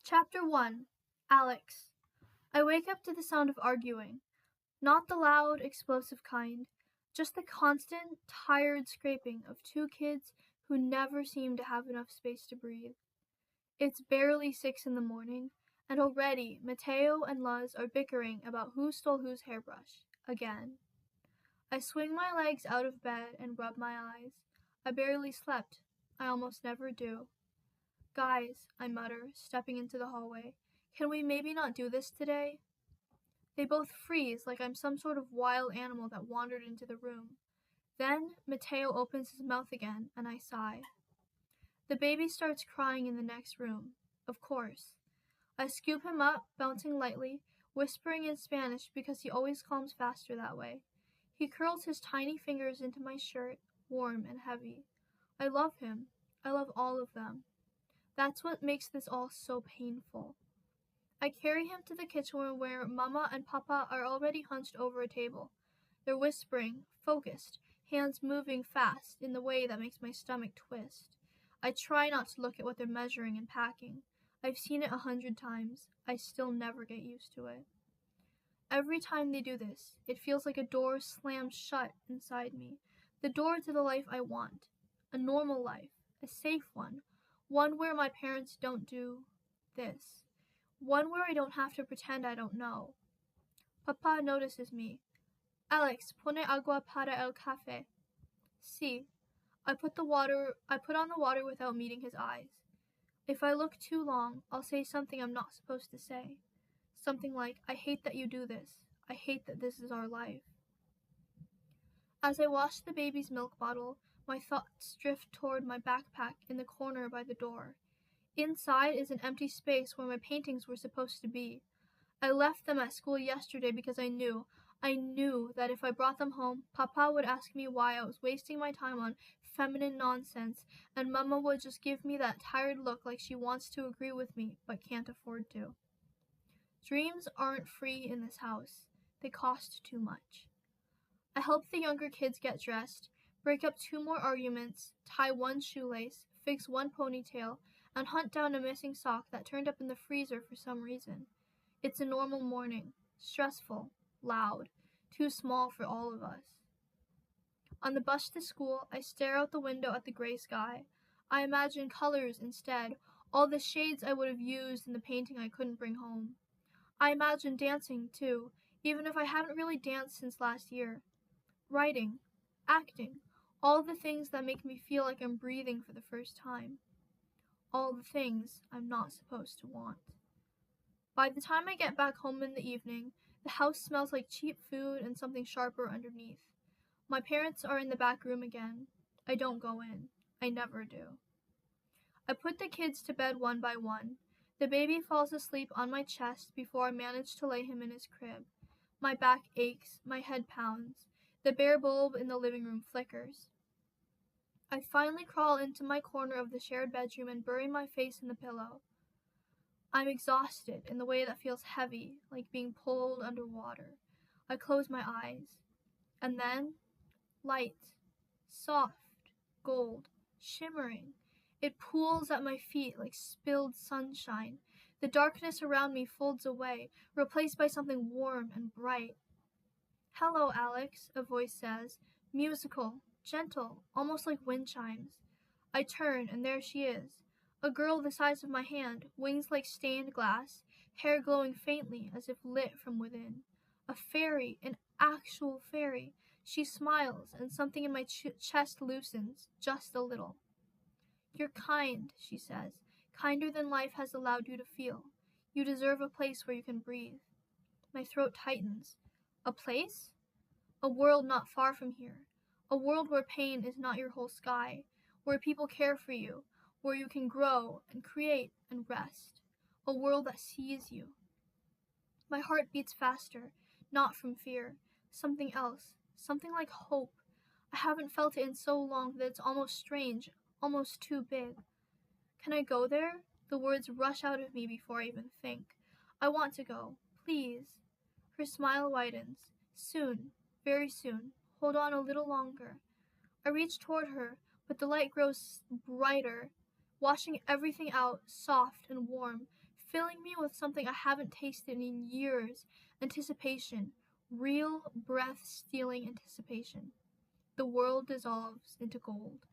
Chapter 1. Alex. I wake up to the sound of arguing. Not the loud, explosive kind, just the constant, tired scraping of two kids who never seem to have enough space to breathe. It's barely 6 in the morning, and already Mateo and Luz are bickering about who stole whose hairbrush. Again. I swing my legs out of bed and rub my eyes. I barely slept. I almost never do. Guys, I mutter, stepping into the hallway, can we maybe not do this today? They both freeze like I'm some sort of wild animal that wandered into the room. Then Mateo opens his mouth again, and I sigh. The baby starts crying in the next room. Of course. I scoop him up, bouncing lightly, whispering in Spanish because he always calms faster that way. He curls his tiny fingers into my shirt, warm and heavy. I love him. I love all of them. That's what makes this all so painful. I carry him to the kitchen where Mama and Papa are already hunched over a table. They're whispering, focused, hands moving fast in the way that makes my stomach twist. I try not to look at what they're measuring and packing. I've seen it 100 times. I still never get used to it. Every time they do this, it feels like a door slams shut inside me. The door to the life I want. A normal life. A safe one. One where my parents don't do this. One where I don't have to pretend I don't know. Papa notices me. Alex, pone agua para el café. Si. I put on the water without meeting his eyes. If I look too long, I'll say something I'm not supposed to say. Something like, I hate that you do this. I hate that this is our life. As I wash the baby's milk bottle, my thoughts drift toward my backpack in the corner by the door. Inside is an empty space where my paintings were supposed to be. I left them at school yesterday because I knew that if I brought them home, Papa would ask me why I was wasting my time on feminine nonsense, and Mama would just give me that tired look like she wants to agree with me but can't afford to. Dreams aren't free in this house. They cost too much. I help the younger kids get dressed, break up 2 more arguments, tie 1 shoelace, fix 1 ponytail, and hunt down a missing sock that turned up in the freezer for some reason. It's a normal morning. Stressful. Loud. Too small for all of us. On the bus to school, I stare out the window at the gray sky. I imagine colors instead, all the shades I would have used in the painting I couldn't bring home. I imagine dancing, too, even if I haven't really danced since last year. Writing. Acting. All the things that make me feel like I'm breathing for the first time. All the things I'm not supposed to want. By the time I get back home in the evening, the house smells like cheap food and something sharper underneath. My parents are in the back room again. I don't go in. I never do. I put the kids to bed one by one. The baby falls asleep on my chest before I manage to lay him in his crib. My back aches, my head pounds. The bare bulb in the living room flickers. I finally crawl into my corner of the shared bedroom and bury my face in the pillow. I'm exhausted in the way that feels heavy, like being pulled underwater. I close my eyes. And then, light, soft, gold, shimmering. It pools at my feet like spilled sunshine. The darkness around me folds away, replaced by something warm and bright. Hello, Alex, a voice says, musical, gentle, almost like wind chimes. I turn, and there she is. A girl the size of my hand, wings like stained glass, hair glowing faintly as if lit from within. A fairy, an actual fairy. She smiles, and something in my chest loosens, just a little. You're kind, she says, kinder than life has allowed you to feel. You deserve a place where you can breathe. My throat tightens. A place? A world not far from here. A world where pain is not your whole sky, where people care for you, where you can grow and create and rest. A world that sees you. My heart beats faster, not from fear. Something else, something like hope. I haven't felt it in so long that it's almost strange, almost too big. Can I go there? The words rush out of me before I even think. I want to go. Please. Her smile widens. Soon. Very soon. Hold on a little longer. I reach toward her, but the light grows brighter, washing everything out, soft and warm, filling me with something I haven't tasted in years. Anticipation. Real breath-stealing anticipation. The world dissolves into gold.